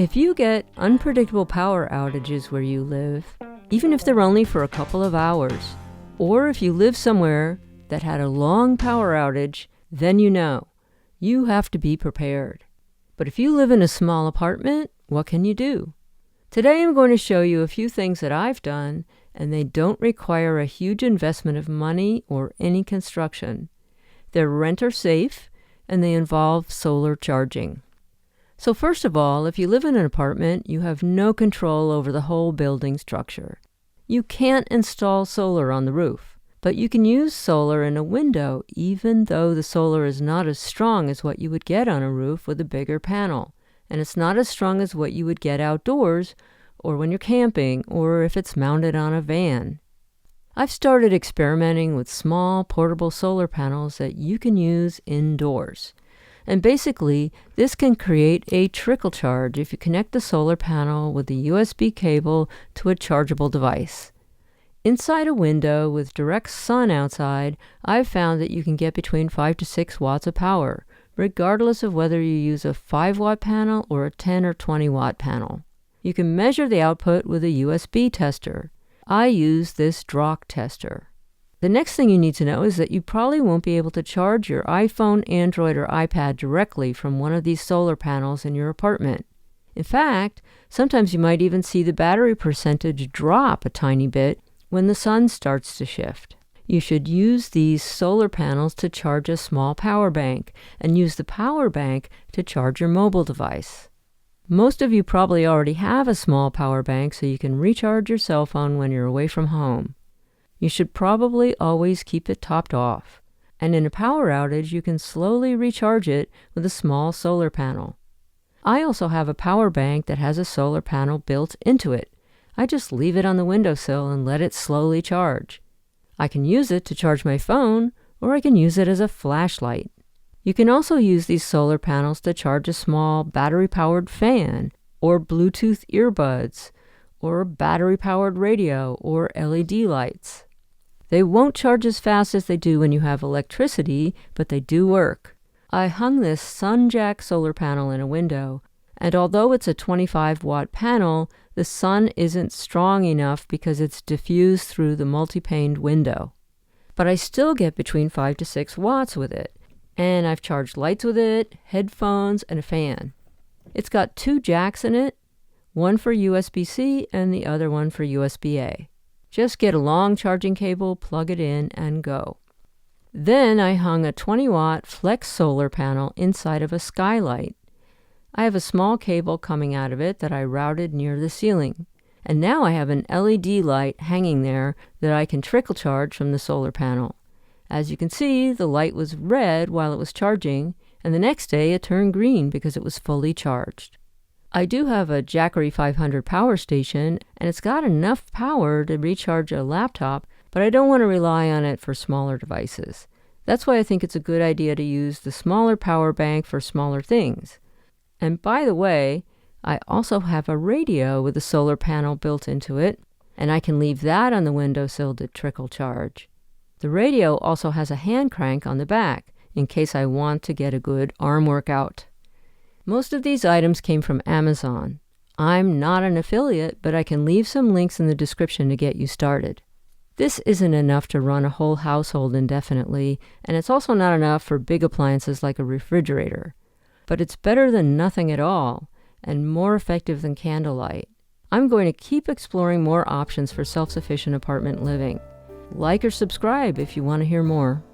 If you get unpredictable power outages where you live, even if they're only for a couple of hours, or if you live somewhere that had a long power outage, then you have to be prepared. But if you live in a small apartment, what can you do? Today I'm going to show you a few things that I've done, and they don't require a huge investment of money or any construction. They're renter safe, and they involve solar charging. So first of all, if you live in an apartment, you have no control over the whole building structure. You can't install solar on the roof, but you can use solar in a window even though the solar is not as strong as what you would get on a roof with a bigger panel, and it's not as strong as what you would get outdoors or when you're camping or if it's mounted on a van. I've started experimenting with small portable solar panels that you can use indoors. And basically, this can create a trickle charge if you connect the solar panel with a USB cable to a chargeable device. Inside a window with direct sun outside, I've found that you can get between 5 to 6 watts of power, regardless of whether you use a 5-watt panel or a 10 or 20-watt panel. You can measure the output with a USB tester. I use this Drock tester. The next thing you need to know is that you probably won't be able to charge your iPhone, Android, or iPad directly from one of these solar panels in your apartment. In fact, sometimes you might even see the battery percentage drop a tiny bit when the sun starts to shift. You should use these solar panels to charge a small power bank and use the power bank to charge your mobile device. Most of you probably already have a small power bank so you can recharge your cell phone when you're away from home. You should probably always keep it topped off, and in a power outage you can slowly recharge it with a small solar panel. I also have a power bank that has a solar panel built into it. I just leave it on the windowsill and let it slowly charge. I can use it to charge my phone, or I can use it as a flashlight. You can also use these solar panels to charge a small battery-powered fan, or Bluetooth earbuds, or a battery-powered radio, or LED lights. They won't charge as fast as they do when you have electricity, but they do work. I hung this Sunjack solar panel in a window, and although it's a 25-watt panel, the sun isn't strong enough because it's diffused through the multi-paned window. But I still get between 5 to 6 watts with it, and I've charged lights with it, headphones, and a fan. It's got 2 jacks in it, one for USB-C and the other one for USB-A. Just get a long charging cable, plug it in, and go. Then I hung a 20-watt FlexSolar panel inside of a skylight. I have a small cable coming out of it that I routed near the ceiling. And now I have an LED light hanging there that I can trickle charge from the solar panel. As you can see, the light was red while it was charging, and the next day it turned green because it was fully charged. I do have a Jackery 500 power station, and it's got enough power to recharge a laptop, but I don't want to rely on it for smaller devices. That's why I think it's a good idea to use the smaller power bank for smaller things. And by the way, I also have a radio with a solar panel built into it, and I can leave that on the windowsill to trickle charge. The radio also has a hand crank on the back, in case I want to get a good arm workout. Most of these items came from Amazon. I'm not an affiliate, but I can leave some links in the description to get you started. This isn't enough to run a whole household indefinitely, and it's also not enough for big appliances like a refrigerator. But it's better than nothing at all, and more effective than candlelight. I'm going to keep exploring more options for self-sufficient apartment living. Like or subscribe if you want to hear more.